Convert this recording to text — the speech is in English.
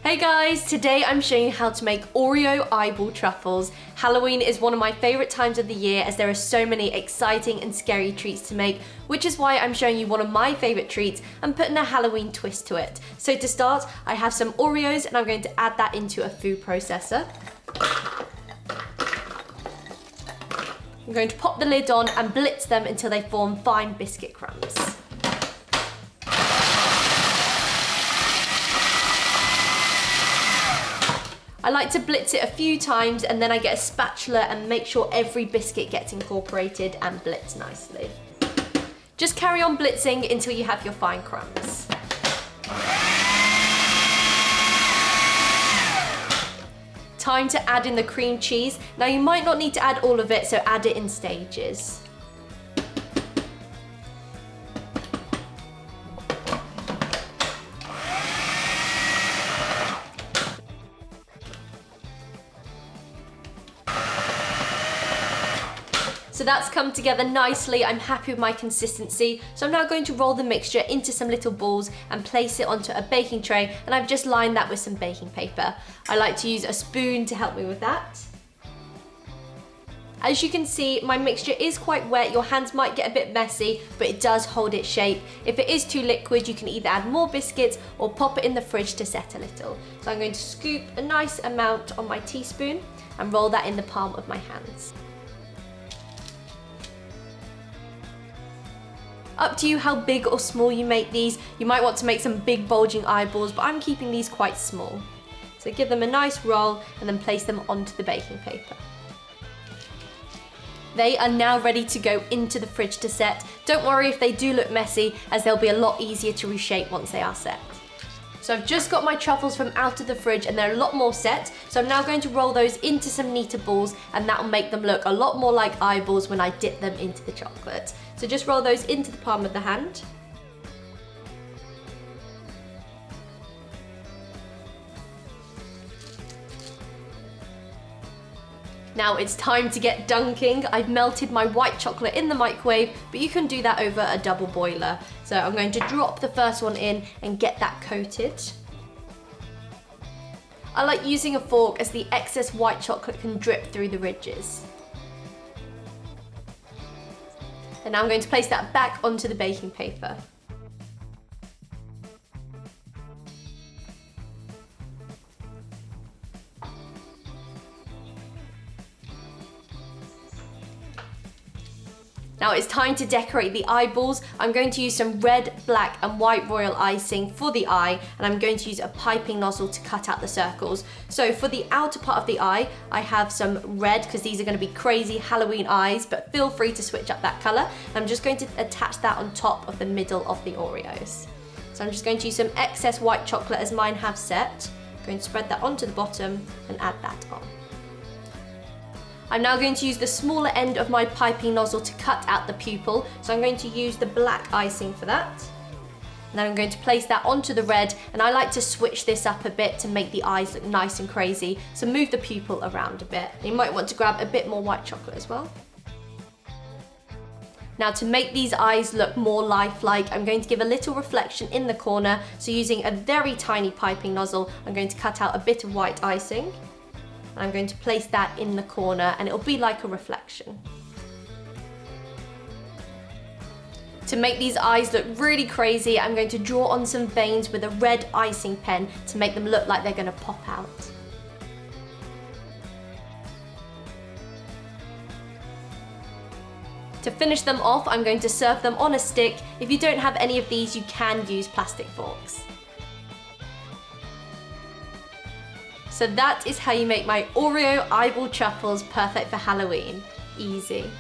Hey guys, today I'm showing you how to make Oreo eyeball truffles. Halloween is one of my favorite times of the year as there are so many exciting and scary treats to make, which is why I'm showing you one of my favorite treats and putting a Halloween twist to it. So to start, I have some Oreos and I'm going to add that into a food processor. I'm going to pop the lid on and blitz them until they form fine biscuit crumbs. I like to blitz it a few times and then I get a spatula and make sure every biscuit gets incorporated and blitzed nicely. Just carry on blitzing until you have your fine crumbs. Time to add in the cream cheese. Now you might not need to add all of it, so add it in stages. So that's come together nicely. I'm happy with my consistency. So I'm now going to roll the mixture into some little balls and place it onto a baking tray, and I've just lined that with some baking paper. I like to use a spoon to help me with that. As you can see, my mixture is quite wet. Your hands might get a bit messy, but it does hold its shape. If it is too liquid, you can either add more biscuits or pop it in the fridge to set a little. So I'm going to scoop a nice amount on my teaspoon and roll that in the palm of my hands. Up to you how big or small you make these. You might want to make some big bulging eyeballs, but I'm keeping these quite small. So give them a nice roll and then place them onto the baking paper. They are now ready to go into the fridge to set. Don't worry if they do look messy, as they'll be a lot easier to reshape once they are set. So I've just got my truffles from out of the fridge and they're a lot more set. So I'm now going to roll those into some neater balls, and that will make them look a lot more like eyeballs when I dip them into the chocolate. So just roll those into the palm of the hand. Now it's time to get dunking. I've melted my white chocolate in the microwave, but you can do that over a double boiler. So I'm going to drop the first one in and get that coated. I like using a fork as the excess white chocolate can drip through the ridges. And now I'm going to place that back onto the baking paper. Now it's time to decorate the eyeballs. I'm going to use some red, black and white royal icing for the eye, and I'm going to use a piping nozzle to cut out the circles. So for the outer part of the eye, I have some red because these are going to be crazy Halloween eyes, but feel free to switch up that colour. I'm just going to attach that on top of the middle of the Oreos. So I'm just going to use some excess white chocolate as mine have set. I'm going to spread that onto the bottom and add that on. I'm now going to use the smaller end of my piping nozzle to cut out the pupil. So I'm going to use the black icing for that. And then I'm going to place that onto the red, and I like to switch this up a bit to make the eyes look nice and crazy. So move the pupil around a bit. You might want to grab a bit more white chocolate as well. Now to make these eyes look more lifelike, I'm going to give a little reflection in the corner. So using a very tiny piping nozzle, I'm going to cut out a bit of white icing. And I'm going to place that in the corner and it'll be like a reflection. To make these eyes look really crazy, I'm going to draw on some veins with a red icing pen to make them look like they're going to pop out. To finish them off, I'm going to serve them on a stick. If you don't have any of these, you can use plastic forks. So that is how you make my Oreo eyeball truffles perfect for Halloween. Easy.